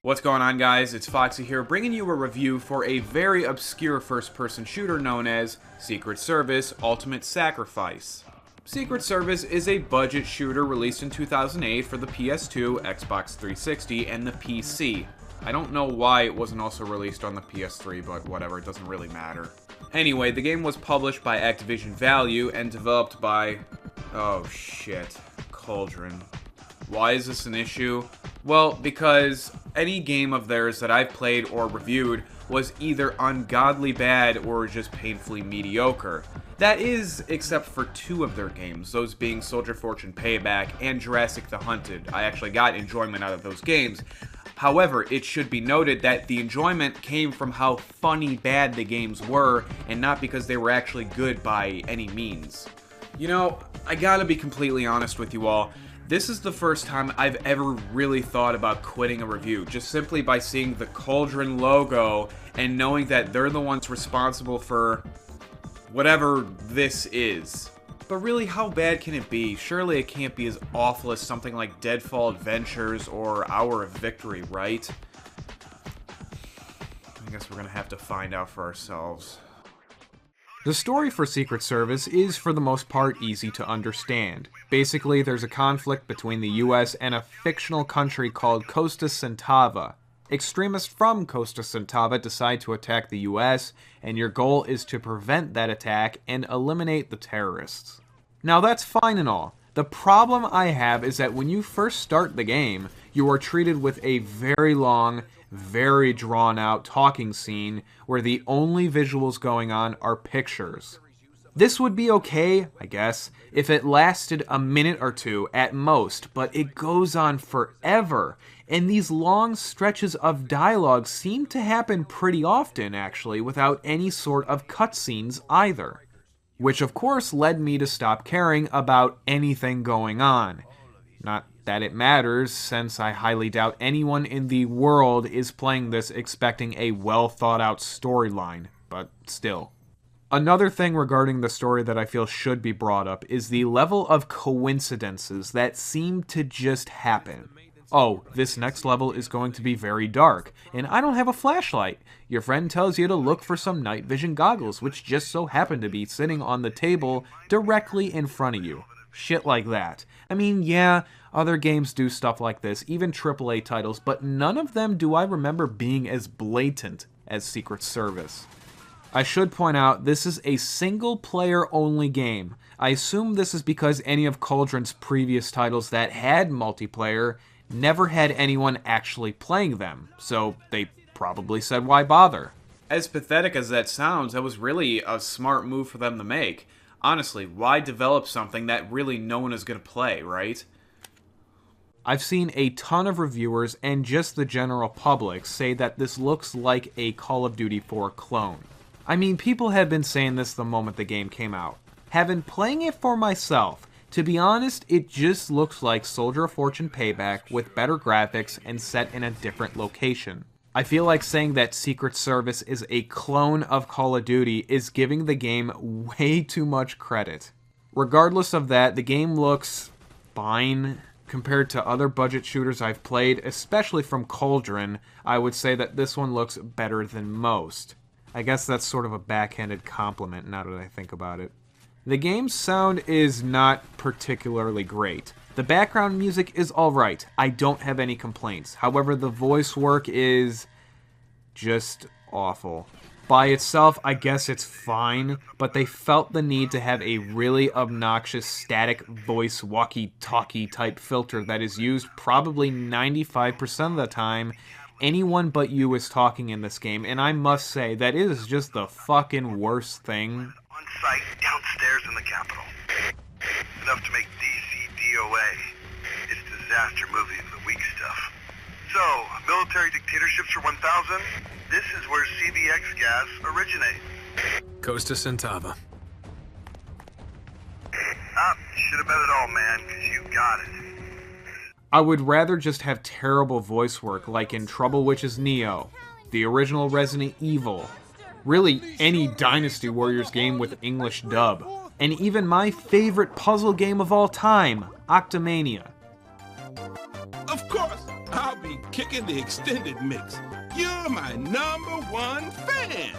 What's going on, guys? It's Foxxy here, bringing you a review for a very obscure first-person shooter known as Secret Service Ultimate Sacrifice. Secret Service is a budget shooter released in 2008 for the PS2, Xbox 360, and the PC. I don't know why it wasn't also released on the PS3, but whatever, it doesn't really matter. Anyway, the game was published by Activision Value and developed by... oh shit. Couldnt. Why is this an issue? Well, because any game of theirs that I've played or reviewed was either ungodly bad or just painfully mediocre. That is, except for two of their games, those being Soldier Fortune Payback and Jurassic the Hunted. I actually got enjoyment out of those games. However, it should be noted that the enjoyment came from how funny bad the games were, and not because they were actually good by any means. You know, I gotta be completely honest with you all. This is the first time I've ever really thought about quitting a review, just simply by seeing the Couldnt logo and knowing that they're the ones responsible for whatever this is. But really, how bad can it be? Surely it can't be as awful as something like Deadfall Adventures or Hour of Victory, right? I guess we're gonna have to find out for ourselves. The story for Secret Service is, for the most part, easy to understand. Basically, there's a conflict between the US and a fictional country called Costa Centava. Extremists from Costa Centava decide to attack the US, and your goal is to prevent that attack and eliminate the terrorists. Now, that's fine and all. The problem I have is that when you first start the game, you are treated with a very long, very drawn-out talking scene where the only visuals going on are pictures. This would be okay, I guess, if it lasted a minute or two at most, but it goes on forever, and these long stretches of dialogue seem to happen pretty often, actually, without any sort of cutscenes either. Which, of course, led me to stop caring about anything going on. Not that it matters, since I highly doubt anyone in the world is playing this expecting a well-thought-out storyline, but still. Another thing regarding the story that I feel should be brought up is the level of coincidences that seem to just happen. Oh, this next level is going to be very dark, and I don't have a flashlight. Your friend tells you to look for some night vision goggles, which just so happen to be sitting on the table directly in front of you. Shit like that. I mean, yeah, other games do stuff like this, even AAA titles, but none of them do I remember being as blatant as Secret Service. I should point out, this is a single-player only game. I assume this is because any of Couldnt's previous titles that had multiplayer never had anyone actually playing them, so they probably said why bother. As pathetic as that sounds, that was really a smart move for them to make. Honestly, why develop something that really no one is going to play, right? I've seen a ton of reviewers and just the general public say that this looks like a Call of Duty 4 clone. I mean, people have been saying this the moment the game came out. Having playing it for myself, to be honest, it just looks like Soldier of Fortune Payback with better graphics and set in a different location. I feel like saying that Secret Service is a clone of Call of Duty is giving the game way too much credit. Regardless of that, the game looks fine. Compared to other budget shooters I've played, especially from Couldnt, I would say that this one looks better than most. I guess that's sort of a backhanded compliment now that I think about it. The game's sound is not particularly great. The background music is alright. I don't have any complaints. However, the voice work is just awful. By itself, I guess it's fine, but they felt the need to have a really obnoxious static voice walkie-talkie type filter that is used probably 95% of the time anyone but you is talking in this game, and I must say that it is just the fucking worst thing. On site downstairs in the Capitol. Enough to make DC DOA. It's disaster movie of the week stuff. So, military dictatorships for 1000? This is where CBX gas originates. Costa Centava. Should have bet it all, man, because you got it. I would rather just have terrible voice work like in Trouble Witch's Neo, the original Resident Evil, really any Dynasty Warriors game with English dub, and even my favorite puzzle game of all time, Octomania. Of course, I'll be kicking the extended mix. You're my #1 fan.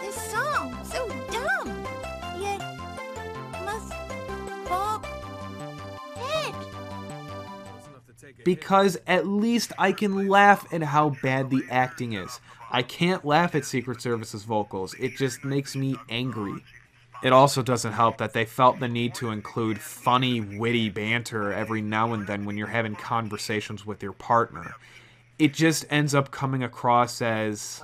This song, so dumb, yet must bob head. Because at least I can laugh at how bad the acting is. I can't laugh at Secret Service's vocals, it just makes me angry. It also doesn't help that they felt the need to include funny, witty banter every now and then when you're having conversations with your partner. It just ends up coming across as...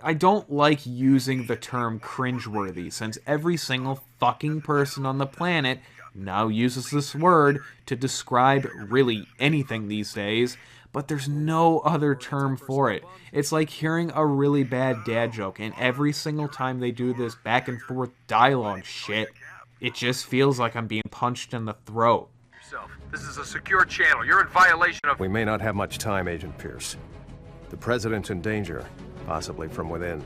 I don't like using the term cringeworthy, since every single fucking person on the planet now uses this word to describe really anything these days, but there's no other term for it. It's like hearing a really bad dad joke, and every single time they do this back and forth dialogue shit, it just feels like I'm being punched in the throat. This is a secure channel. You're in violation of... We may not have much time, Agent Pierce. The President's in danger, possibly from within.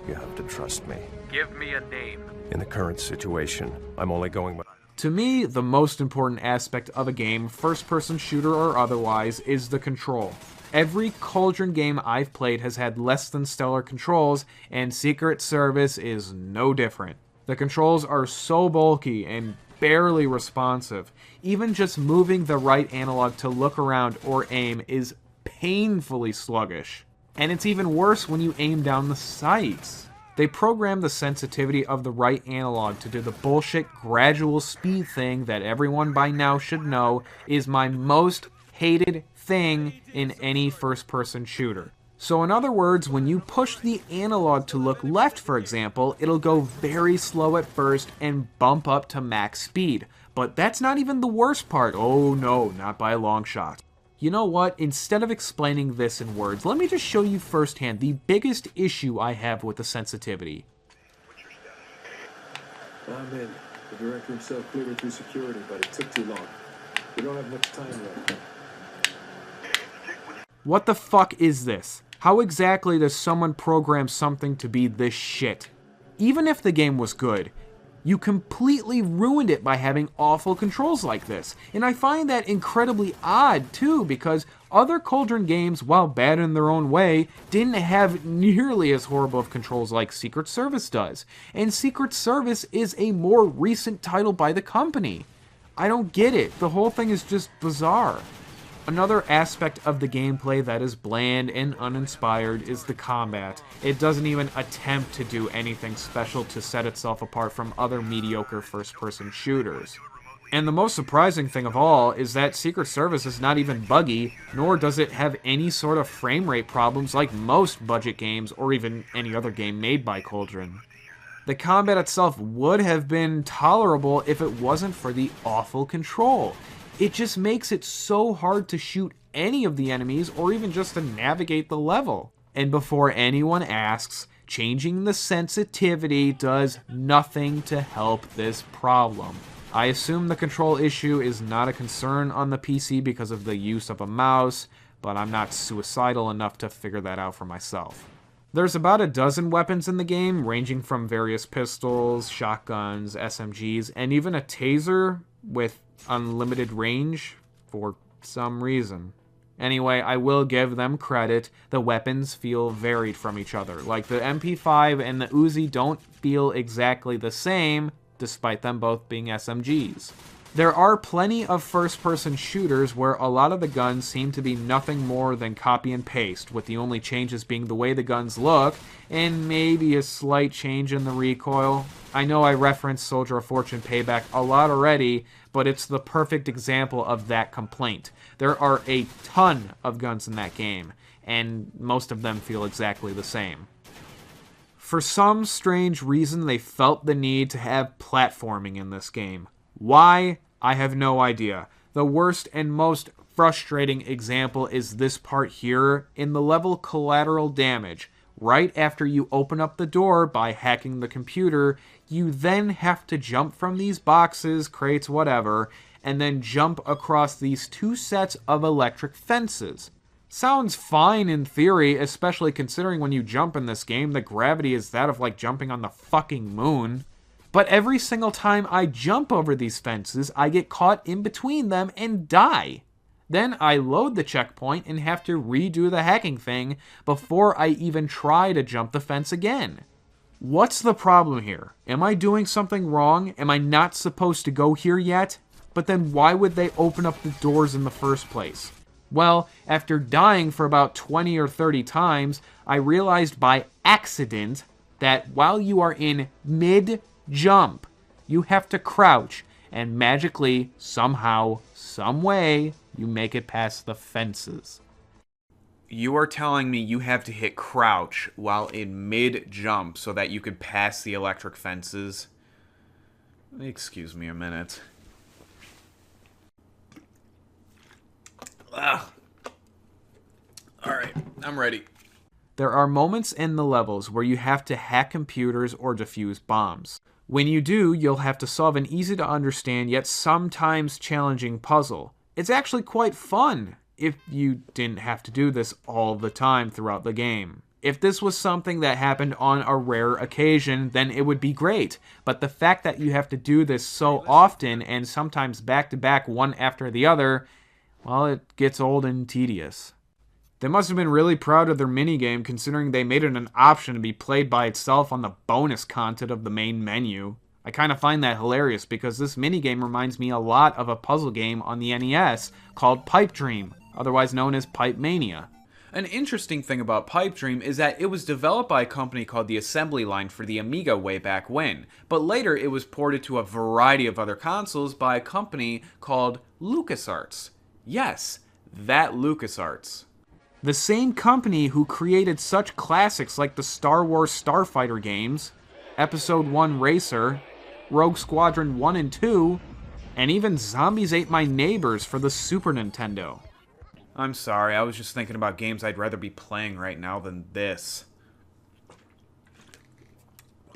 You have to trust me. Give me a name. In the current situation, I'm only going by... To me, the most important aspect of a game, first-person shooter or otherwise, is the control. Every Cauldron game I've played has had less than stellar controls, and Secret Service is no different. The controls are so bulky and barely responsive. Even just moving the right analog to look around or aim is painfully sluggish. And it's even worse when you aim down the sights. They program the sensitivity of the right analog to do the bullshit gradual speed thing that everyone by now should know is my most hated thing in any first-person shooter. So in other words, when you push the analog to look left, for example, it'll go very slow at first and bump up to max speed. But that's not even the worst part. Oh no, not by a long shot. You know what? Instead of explaining this in words, let me just show you firsthand the biggest issue I have with the sensitivity. I'm in. The director himself cleared it through security, but it took too long. We don't have much time left. What the fuck is this? How exactly does someone program something to be this shit? Even if the game was good, you completely ruined it by having awful controls like this. And I find that incredibly odd, too, because other Cauldron games, while bad in their own way, didn't have nearly as horrible of controls like Secret Service does. And Secret Service is a more recent title by the company. I don't get it. The whole thing is just bizarre. Another aspect of the gameplay that is bland and uninspired is the combat. It doesn't even attempt to do anything special to set itself apart from other mediocre first-person shooters. And the most surprising thing of all is that Secret Service is not even buggy, nor does it have any sort of frame rate problems like most budget games or even any other game made by Cauldron. The combat itself would have been tolerable if it wasn't for the awful control. It just makes it so hard to shoot any of the enemies or even just to navigate the level. And before anyone asks, changing the sensitivity does nothing to help this problem. I assume the control issue is not a concern on the PC because of the use of a mouse, but I'm not suicidal enough to figure that out for myself. There's about a dozen weapons in the game, ranging from various pistols, shotguns, SMGs, and even a taser with unlimited range for some reason. Anyway, I will give them credit. The weapons feel varied from each other. Like the MP5 and the Uzi don't feel exactly the same, despite them both being SMGs. There are plenty of first-person shooters where a lot of the guns seem to be nothing more than copy and paste, with the only changes being the way the guns look, and maybe a slight change in the recoil. I know I referenced Soldier of Fortune Payback a lot already, but it's the perfect example of that complaint. There are a ton of guns in that game, and most of them feel exactly the same. For some strange reason, they felt the need to have platforming in this game. Why? I have no idea. The worst and most frustrating example is this part here in the level Collateral Damage. Right after you open up the door by hacking the computer, you then have to jump from these boxes, crates, whatever, and then jump across these two sets of electric fences. Sounds fine in theory, especially considering when you jump in this game, the gravity is that of like jumping on the fucking moon. But every single time I jump over these fences, I get caught in between them and die. Then I load the checkpoint and have to redo the hacking thing before I even try to jump the fence again. What's the problem here? Am I doing something wrong? Am I not supposed to go here yet? But then why would they open up the doors in the first place? Well, after dying for about 20 or 30 times, I realized by accident that while you are in mid-jump, you have to crouch, and magically, somehow, some way, you make it past the fences. You are telling me you have to hit crouch while in mid-jump so that you could pass the electric fences? Excuse me a minute. Ugh. Alright, I'm ready. There are moments in the levels where you have to hack computers or defuse bombs. When you do, you'll have to solve an easy-to-understand yet sometimes challenging puzzle. It's actually quite fun if you didn't have to do this all the time throughout the game. If this was something that happened on a rare occasion, then it would be great. But the fact that you have to do this so often and sometimes back-to-back one after the other, well, it gets old and tedious. They must have been really proud of their minigame considering they made it an option to be played by itself on the bonus content of the main menu. I kind of find that hilarious because this minigame reminds me a lot of a puzzle game on the NES called Pipe Dream, otherwise known as Pipe Mania. An interesting thing about Pipe Dream is that it was developed by a company called the Assembly Line for the Amiga way back when, but later it was ported to a variety of other consoles by a company called LucasArts. Yes, that LucasArts. The same company who created such classics like the Star Wars Starfighter games, Episode 1 Racer, Rogue Squadron 1 and 2, and even Zombies Ate My Neighbors for the Super Nintendo. I'm sorry, I was just thinking about games I'd rather be playing right now than this.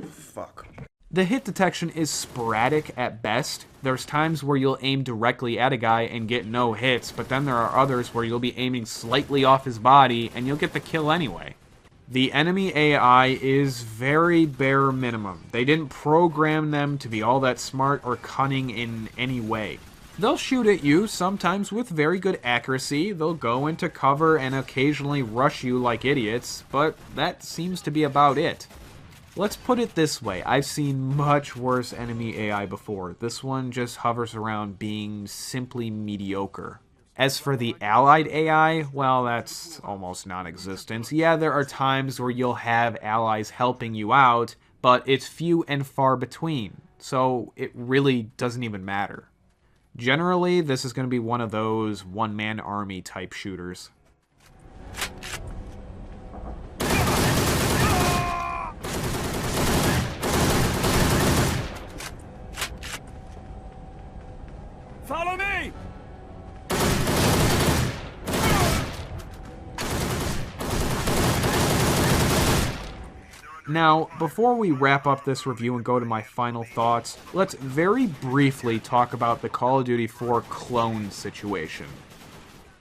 Fuck. The hit detection is sporadic at best. There's times where you'll aim directly at a guy and get no hits, but then there are others where you'll be aiming slightly off his body and you'll get the kill anyway. The enemy AI is very bare minimum. They didn't program them to be all that smart or cunning in any way. They'll shoot at you, sometimes with very good accuracy. They'll go into cover and occasionally rush you like idiots, but that seems to be about it. Let's put it this way, I've seen much worse enemy AI before. This one just hovers around being simply mediocre. As for the allied AI, well, that's almost non-existent. Yeah, there are times where you'll have allies helping you out, but it's few and far between, so it really doesn't even matter. Generally, this is going to be one of those one-man army type shooters. Follow me! Now, before we wrap up this review and go to my final thoughts, let's very briefly talk about the Call of Duty 4 clone situation.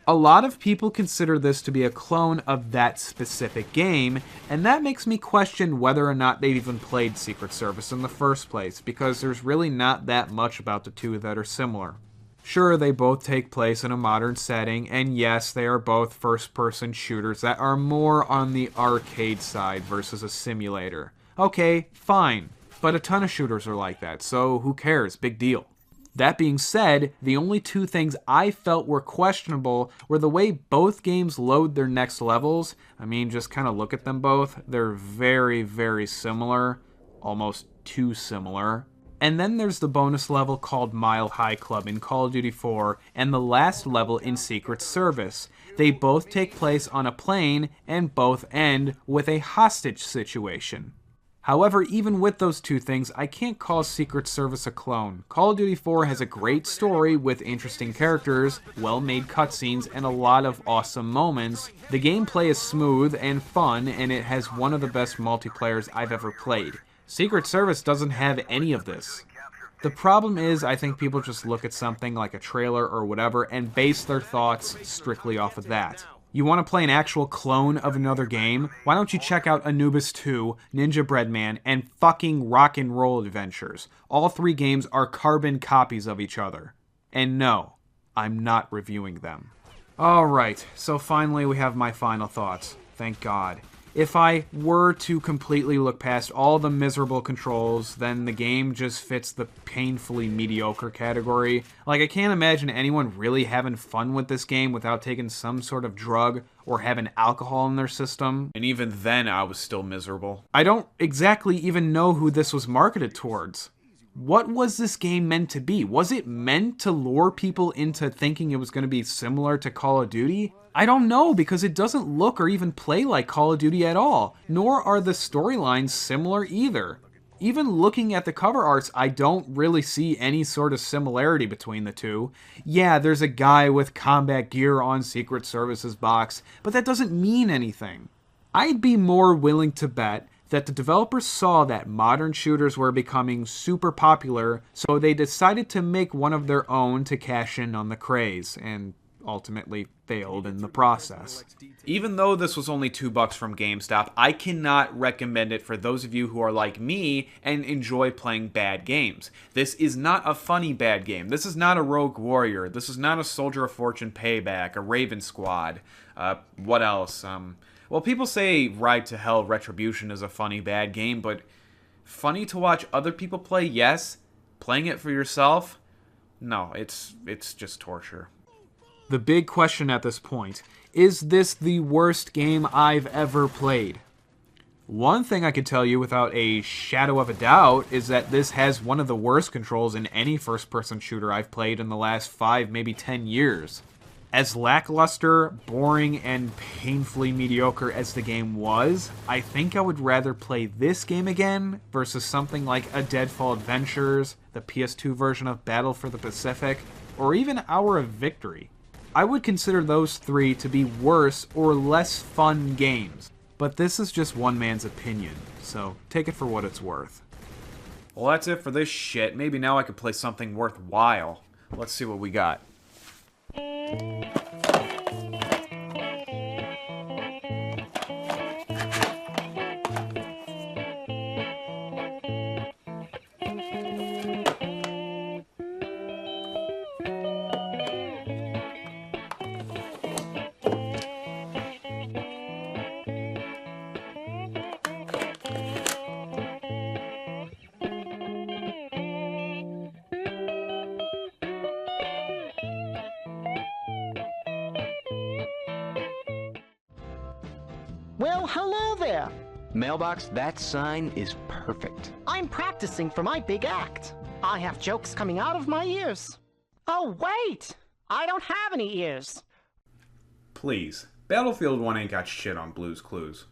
A lot of people consider this to be a clone of that specific game, and that makes me question whether or not they've even played Secret Service in the first place, because there's really not that much about the two that are similar. Sure, they both take place in a modern setting, and yes, they are both first-person shooters that are more on the arcade side versus a simulator. Okay, fine, but a ton of shooters are like that, so who cares? Big deal. That being said, the only two things I felt were questionable were the way both games load their next levels. I mean, just kind of look at them both. They're very, very similar, almost too similar. And then there's the bonus level called Mile High Club in Call of Duty 4, and the last level in Secret Service. They both take place on a plane, and both end with a hostage situation. However, even with those two things, I can't call Secret Service a clone. Call of Duty 4 has a great story with interesting characters, well-made cutscenes, and a lot of awesome moments. The gameplay is smooth and fun, and it has one of the best multiplayers I've ever played. Secret Service doesn't have any of this. The problem is, I think people just look at something like a trailer or whatever and base their thoughts strictly off of that. You want to play an actual clone of another game? Why don't you check out Anubis 2, Ninja Breadman, and fucking Rock and Roll Adventures? All 3 games are carbon copies of each other. And no, I'm not reviewing them. Alright, so finally we have my final thoughts. Thank God. If I were to completely look past all the miserable controls, then the game just fits the painfully mediocre category. Like, I can't imagine anyone really having fun with this game without taking some sort of drug or having alcohol in their system. And even then, I was still miserable. I don't exactly even know who this was marketed towards. What was this game meant to be? Was it meant to lure people into thinking it was going to be similar to Call of Duty? I don't know, because it doesn't look or even play like Call of Duty at all, nor are the storylines similar either. Even looking at the cover arts, I don't really see any sort of similarity between the two. Yeah, there's a guy with combat gear on Secret Service's box, but that doesn't mean anything. I'd be more willing to bet that the developers saw that modern shooters were becoming super popular, so they decided to make one of their own to cash in on the craze, and ultimately failed in the process. Even though this was only $2 from GameStop, I cannot recommend it for those of you who are like me and enjoy playing bad games. This is not a funny bad game. This is not a Rogue Warrior. This is not a Soldier of Fortune Payback, a Raven Squad. What else? Well, people say Ride to Hell Retribution is a funny bad game, but funny to watch other people play, yes. Playing it for yourself? No, it's just torture. The big question at this point, is this the worst game I've ever played? One thing I can tell you without a shadow of a doubt is that this has one of the worst controls in any first-person shooter I've played in the last 5, maybe 10 years. As lackluster, boring, and painfully mediocre as the game was, I think I would rather play this game again versus something like a Deadfall Adventures, the PS2 version of Battle for the Pacific, or even Hour of Victory. I would consider those 3 to be worse or less fun games, but this is just one man's opinion, so take it for what it's worth. Well, that's it for this shit. Maybe now I could play something worthwhile. Let's see what we got. Well, hello there. Mailbox, that sign is perfect. I'm practicing for my big act. I have jokes coming out of my ears. Oh, wait! I don't have any ears. Please. Battlefield 1 ain't got shit on Blue's Clues.